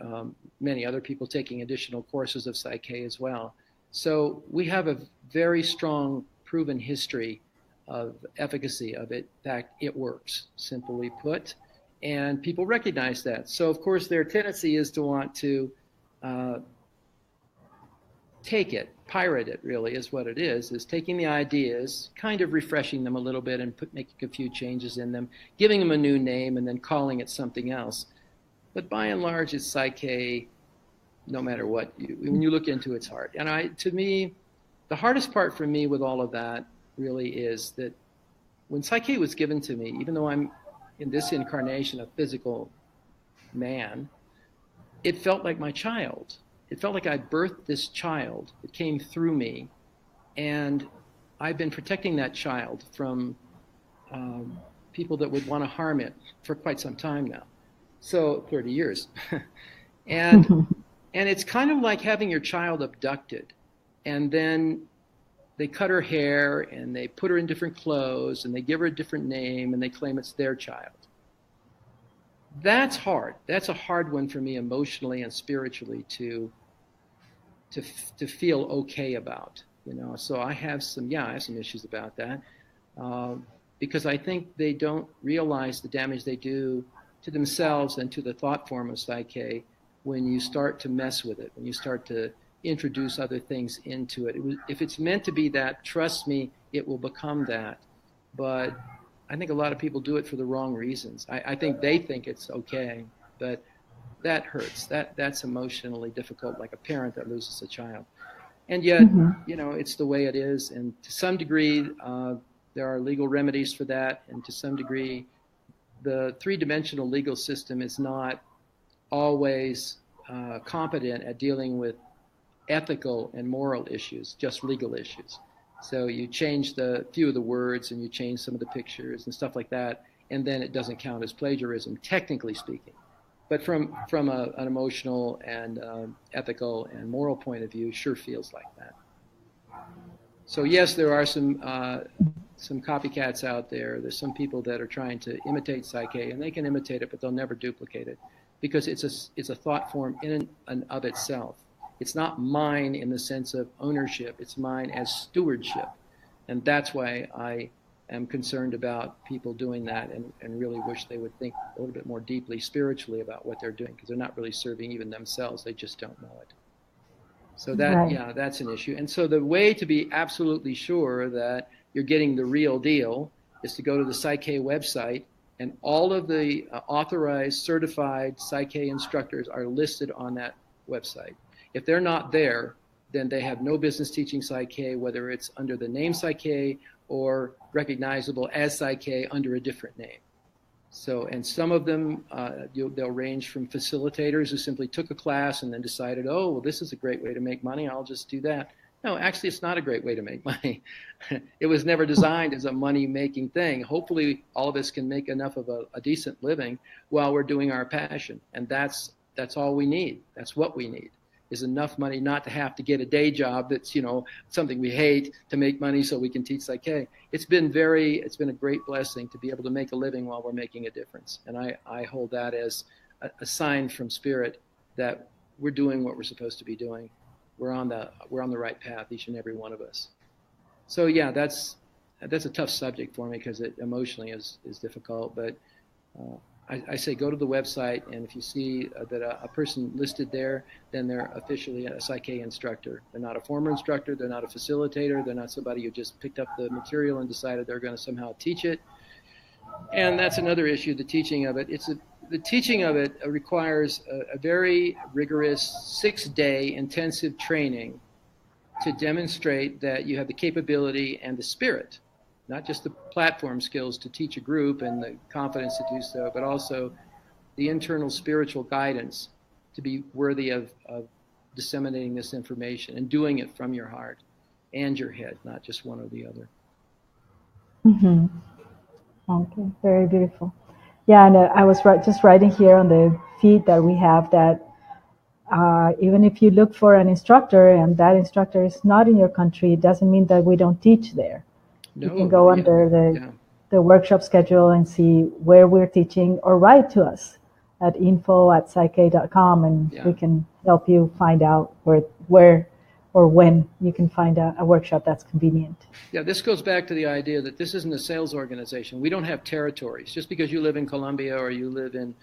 many other people taking additional courses of PSYCH-K as well. So we have a very strong proven history of efficacy of it. In fact, it works, simply put. And people recognize that. So, of course, their tendency is to want to take it, pirate it, really, is what it is taking the ideas, kind of refreshing them a little bit and making a few changes in them, giving them a new name, and then calling it something else. But by and large, it's PSYCH-K, no matter what, when you look into its heart. And to me, the hardest part for me with all of that really is that when PSYCH-K was given to me, even though I'm in this incarnation a physical man, it felt like my child. It felt like I birthed this child. It came through me, and I've been protecting that child from people that would want to harm it for quite some time now. So 30 years. and it's kind of like having your child abducted, and then they cut her hair and they put her in different clothes and they give her a different name and they claim it's their child. That's hard. That's a hard one for me emotionally and spiritually to feel okay about, So I have some issues about that because I think they don't realize the damage they do to themselves and to the thought form of PSYCH-K when you start to mess with it, when you start to introduce other things into it. If it's meant to be that, trust me, it will become that. But I think a lot of people do it for the wrong reasons. I think they think it's okay, but that hurts. That's emotionally difficult, like a parent that loses a child. And yet, it's the way it is. And to some degree, there are legal remedies for that. And to some degree, the three-dimensional legal system is not always competent at dealing with ethical and moral issues, just legal issues. So you change the few of the words and you change some of the pictures and stuff like that, and then it doesn't count as plagiarism, technically speaking. But from an emotional and ethical and moral point of view, sure feels like that. So yes, there are some copycats out there. There's some people that are trying to imitate PSYCH-K, and they can imitate it, but they'll never duplicate it because it's a thought form in and of itself. It's not mine in the sense of ownership. It's mine as stewardship. And that's why I am concerned about people doing that and really wish they would think a little bit more deeply spiritually about what they're doing, because they're not really serving even themselves. They just don't know it. So that's an issue. And so the way to be absolutely sure that you're getting the real deal is to go to the PSYCH-K website, and all of the authorized, certified PSYCH-K instructors are listed on that website. If they're not there, then they have no business teaching PSYCH-K, whether it's under the name PSYCH-K or recognizable as PSYCH-K under a different name. So, and some of them, they'll range from facilitators who simply took a class and then decided, oh, well, this is a great way to make money, I'll just do that. No, actually, it's not a great way to make money. It was never designed as a money-making thing. Hopefully, all of us can make enough of a decent living while we're doing our passion. And that's all we need. That's what we need, is enough money not to have to get a day job that's, something we hate, to make money so we can teach PSYCH-K. It's been a great blessing to be able to make a living while we're making a difference. And I hold that as a sign from Spirit that we're doing what we're supposed to be doing. We're on the right path, each and every one of us. So yeah, that's a tough subject for me because it emotionally is difficult. But I say go to the website, and if you see that a person listed there, then they're officially a PSYCH-K instructor. They're not a former instructor. They're not a facilitator. They're not somebody who just picked up the material and decided they're going to somehow teach it. And that's another issue, the teaching of it. The teaching of it requires a very rigorous 6-day intensive training to demonstrate that you have the capability and the spirit, not just the platform skills to teach a group and the confidence to do so, but also the internal spiritual guidance to be worthy of disseminating this information and doing it from your heart and your head, not just one or the other. Mm-hmm. Okay, very beautiful. Yeah, and I was just writing here on the feed that we have that even if you look for an instructor and that instructor is not in your country, it doesn't mean that we don't teach there. No, you can go under the workshop schedule and see where we're teaching, or write to us at info@psych-k.com, and we can help you find out where or when you can find a workshop that's convenient. Yeah, this goes back to the idea that this isn't a sales organization. We don't have territories. Just because you live in Colombia or you live in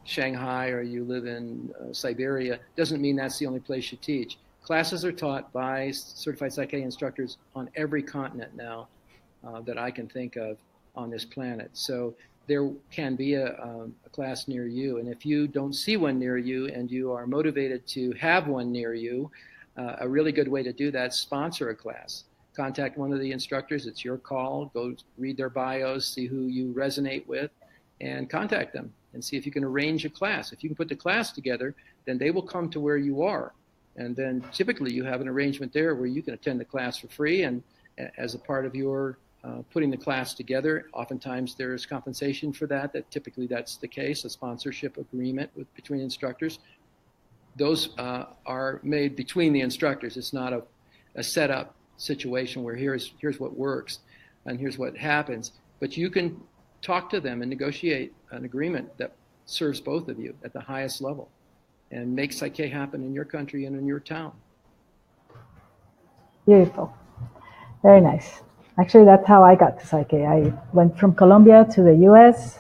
Shanghai or you live in Siberia doesn't mean that's the only place you teach. Classes are taught by certified Psych-K instructors on every continent now that I can think of on this planet. So there can be a class near you. And if you don't see one near you and you are motivated to have one near you, a really good way to do that is sponsor a class. Contact one of the instructors. It's your call. Go read their bios, see who you resonate with, and contact them and see if you can arrange a class. If you can put the class together, then they will come to where you are. And then typically you have an arrangement there where you can attend the class for free. And as a part of your putting the class together, oftentimes there's compensation for that. Typically that's the case, a sponsorship agreement between instructors. Those are made between the instructors. It's not a setup situation where here's what works and here's what happens. But you can talk to them and negotiate an agreement that serves both of you at the highest level and make Psych-K happen in your country and in your town. Beautiful. Very nice. Actually, that's how I got to Psych-K. I went from Colombia to the US.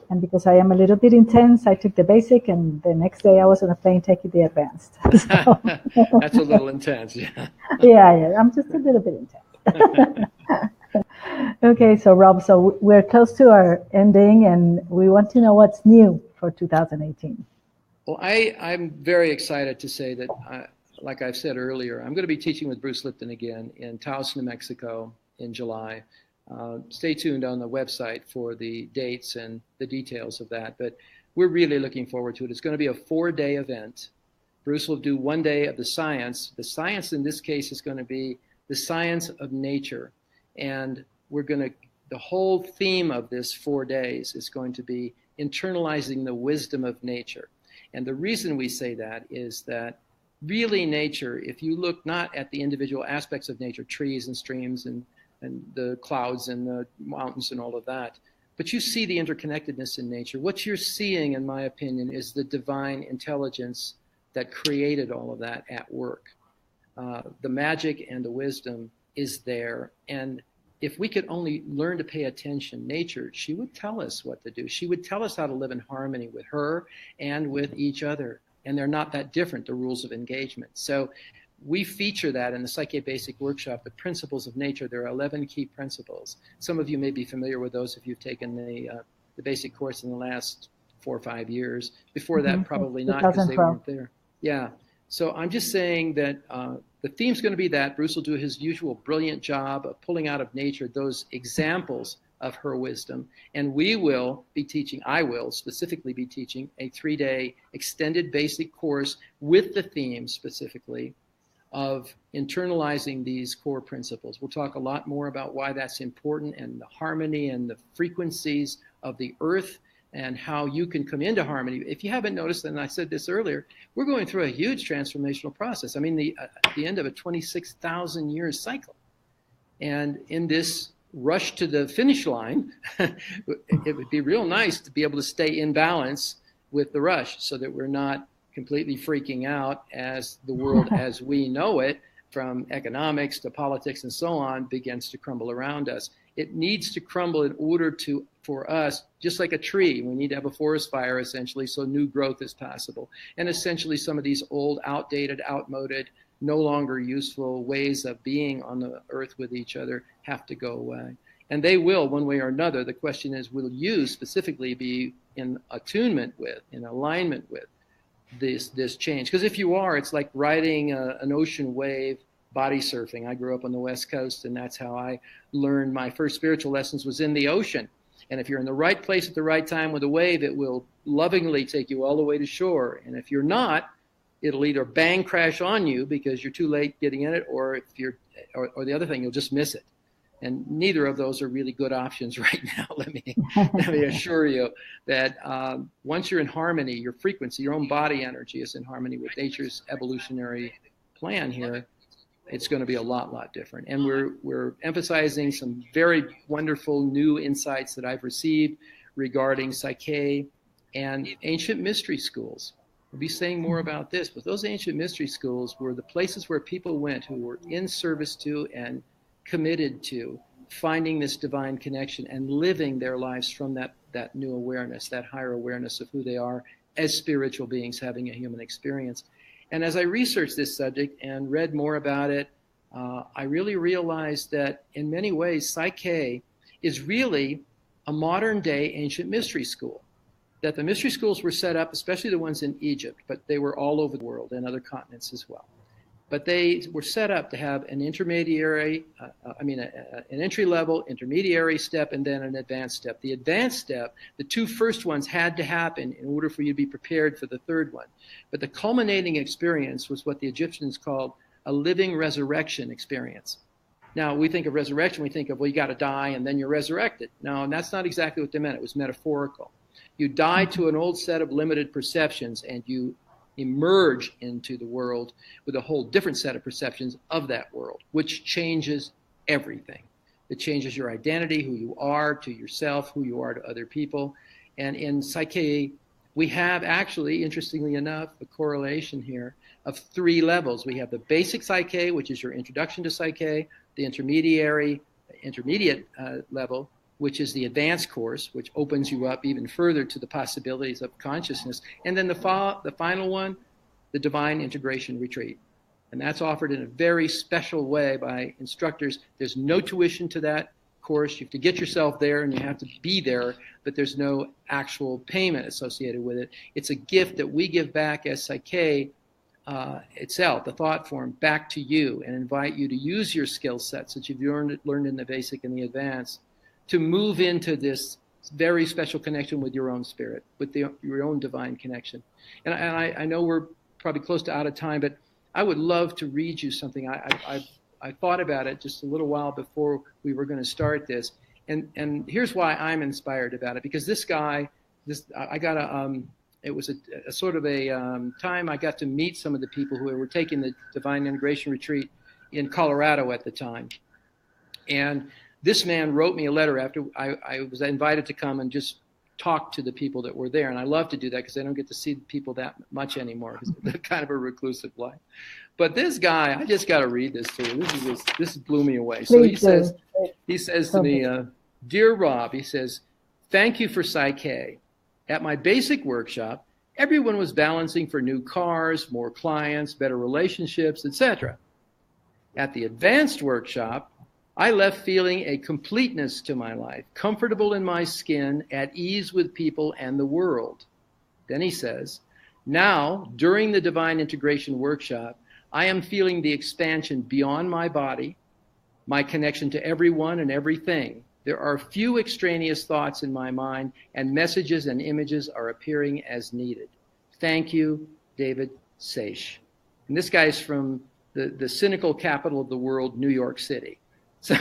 And because I am a little bit intense, I took the basic, and the next day I was on a plane taking the advanced. So. That's a little intense, yeah. Yeah, I'm just a little bit intense. Okay, so Rob, so we're close to our ending, and we want to know what's new for 2018. Well, I'm very excited to say that, like I've said earlier, I'm going to be teaching with Bruce Lipton again in Taos, New Mexico in July. Stay tuned on the website for the dates and the details of that, but we're really looking forward to it. It's going to be a 4-day event. Bruce will do 1 day of the science. The science in this case is going to be the science of nature. And the whole theme of this 4 days is going to be internalizing the wisdom of nature. And the reason we say that is that really nature, if you look not at the individual aspects of nature, trees and streams and the clouds and the mountains and all of that, but you see the interconnectedness in nature. What you're seeing, in my opinion, is the divine intelligence that created all of that at work. The magic and the wisdom is there. And if we could only learn to pay attention, nature, she would tell us what to do. She would tell us how to live in harmony with her and with each other. And they're not that different, the rules of engagement. So we feature that in the Psych-K Basic Workshop, the principles of nature. There are 11 key principles. Some of you may be familiar with those if you've taken the basic course in the last 4 or 5 years. Before that, probably not, because they weren't there. Yeah. So I'm just saying that the theme's going to be that. Bruce will do his usual brilliant job of pulling out of nature those examples of her wisdom. And we will be teaching, I will specifically be teaching a 3-day extended basic course with the theme specifically of internalizing these core principles. We'll talk a lot more about why that's important and the harmony and the frequencies of the earth and how you can come into harmony. If you haven't noticed, and I said this earlier, we're going through a huge transformational process. I mean, at the end of a 26,000 year cycle. And in this rush to the finish line, it would be real nice to be able to stay in balance with the rush so that we're not completely freaking out as the world as we know it, from economics to politics and so on, begins to crumble around us. It needs to crumble in order for us, just like a tree, we need to have a forest fire essentially so new growth is possible. And essentially some of these old, outdated, outmoded, no longer useful ways of being on the earth with each other have to go away. And they will, one way or another. The question is, will you specifically be in attunement with, in alignment with this change? Because if you are, it's like riding an ocean wave, body surfing. I grew up on the West Coast, and that's how I learned my first spiritual lessons, was in the ocean. And if you're in the right place at the right time with a wave, it will lovingly take you all the way to shore. And if you're not, it'll either bang crash on you because you're too late getting in it, or if you're, or the other thing, you'll just miss it. And neither of those are really good options right now. Let me assure you that once you're in harmony, your frequency, your own body energy is in harmony with nature's evolutionary plan here, it's going to be a lot different. And we're emphasizing some very wonderful new insights that I've received regarding Psych-K and ancient mystery schools. We'll be saying more about this, but those ancient mystery schools were the places where people went who were in service to and committed to finding this divine connection and living their lives from that new awareness, that higher awareness of who they are as spiritual beings having a human experience. And as I researched this subject and read more about it, I really realized that in many ways, Psych-K is really a modern day ancient mystery school. That the mystery schools were set up, especially the ones in Egypt, but they were all over the world and other continents as well. But they were set up to have an intermediary, an entry-level, intermediary step, and then an advanced step. The advanced step, the two first ones had to happen in order for you to be prepared for the third one. But the culminating experience was what the Egyptians called a living resurrection experience. Now, we think of resurrection, we think of, well, you got to die and then you're resurrected. No, and that's not exactly what they meant. It was metaphorical. You die to an old set of limited perceptions and you emerge into the world with a whole different set of perceptions of that world, which changes everything. It changes your identity, who you are to yourself, who you are to other people. And in Psych-K, we have actually, interestingly enough, a correlation here of 3 levels. We have the basic Psych-K, which is your introduction to Psych-K, the intermediate level, which is the advanced course, which opens you up even further to the possibilities of consciousness. And then the final one, the Divine Integration Retreat. And that's offered in a very special way by instructors. There's no tuition to that course. You have to get yourself there and you have to be there, but there's no actual payment associated with it. It's a gift that we give back as Psych-K itself, the thought form, back to you and invite you to use your skill sets that you've learned in the basic and the advanced to move into this very special connection with your own spirit, with your own divine connection. And I know we're probably close to out of time, but I would love to read you something. I thought about it just a little while before we were going to start this. And here's why I'm inspired about it, because this guy, I got it was a sort of a time I got to meet some of the people who were taking the Divine Integration Retreat in Colorado at the time. And this man wrote me a letter after I was invited to come and just talk to the people that were there. And I love to do that because I don't get to see people that much anymore because they're kind of a reclusive life. But this guy, I just got to read this to you. This blew me away. So he says to me, Dear Rob, he says, thank you for Psych-K. At my basic workshop, everyone was balancing for new cars, more clients, better relationships, etc. At the advanced workshop, I left feeling a completeness to my life, comfortable in my skin, at ease with people and the world. Then he says, now, during the Divine Integration Workshop, I am feeling the expansion beyond my body, my connection to everyone and everything. There are few extraneous thoughts in my mind, and messages and images are appearing as needed. Thank you, David Seish. And this guy's from the cynical capital of the world, New York City. So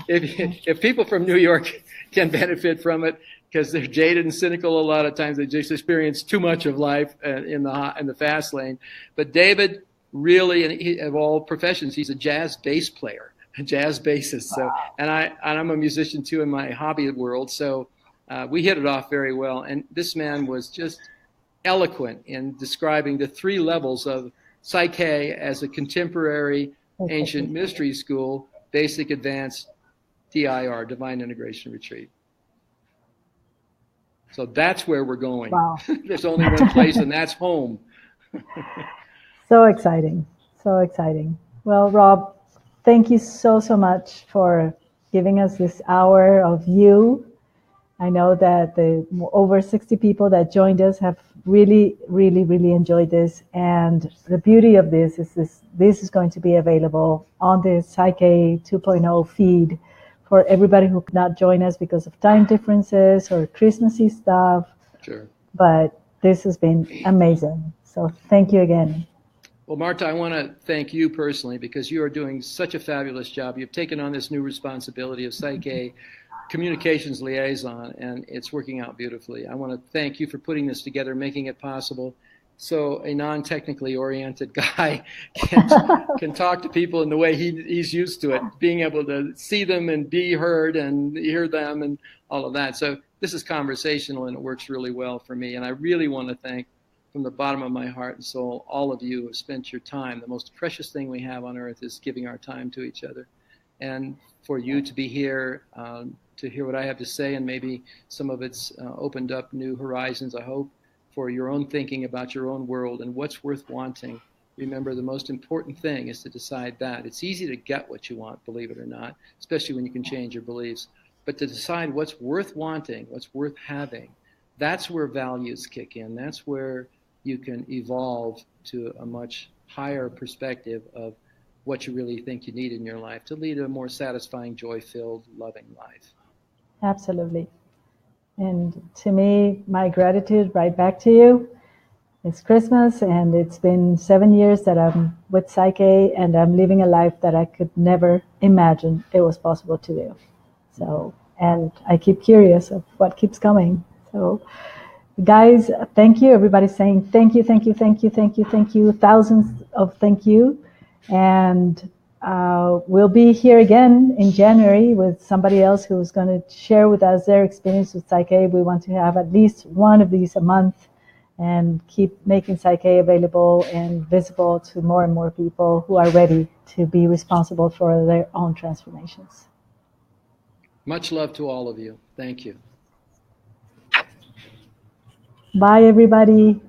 if people from New York can benefit from it because they're jaded and cynical, a lot of times they just experience too much of life in the fast lane. But David really, and of all professions, he's a jazz bass player, a jazz bassist. So, and I'm a musician too in my hobby world. So we hit it off very well. And this man was just eloquent in describing the 3 levels of Psych-K as a contemporary ancient mystery school, basic, advanced, DIR, Divine Integration Retreat. So that's where we're going. Wow. There's only one place, and that's home. So exciting. So exciting. Well, Rob, thank you so much for giving us this hour of you. I know that the over 60 people that joined us have really, really, really enjoyed this. And the beauty of this is this is going to be available on the Psych-K 2.0 feed for everybody who could not join us because of time differences or Christmassy stuff. Sure. But this has been amazing. So thank you again. Well, Marta, I want to thank you personally because you are doing such a fabulous job. You've taken on this new responsibility of Psych-K communications liaison, and it's working out beautifully. I want to thank you for putting this together, making it possible so a non-technically oriented guy can talk to people in the way he's used to it, being able to see them and be heard and hear them and all of that. So this is conversational, and it works really well for me. And I really want to thank, from the bottom of my heart and soul, all of you who have spent your time. The most precious thing we have on earth is giving our time to each other. And for you to be here, to hear what I have to say, and maybe some of it's opened up new horizons, I hope, for your own thinking about your own world and what's worth wanting. Remember, the most important thing is to decide that. It's easy to get what you want, believe it or not, especially when you can change your beliefs. But to decide what's worth wanting, what's worth having, that's where values kick in. That's where you can evolve to a much higher perspective of what you really think you need in your life to lead a more satisfying, joy-filled, loving life. Absolutely. And to me, my gratitude right back to you. It's Christmas, and it's been 7 years that I'm with Psych-K, and I'm living a life that I could never imagine it was possible to do. So, and I keep curious of what keeps coming. So, guys, thank you. Everybody's saying thank you, thank you, thank you, thank you, thank you. Thousands of thank you. And we'll be here again in January with somebody else who's going to share with us their experience with Psych-K. We want to have at least one of these a month and keep making Psych-K available and visible to more and more people who are ready to be responsible for their own transformations. Much love to all of you. Thank you. Bye, everybody.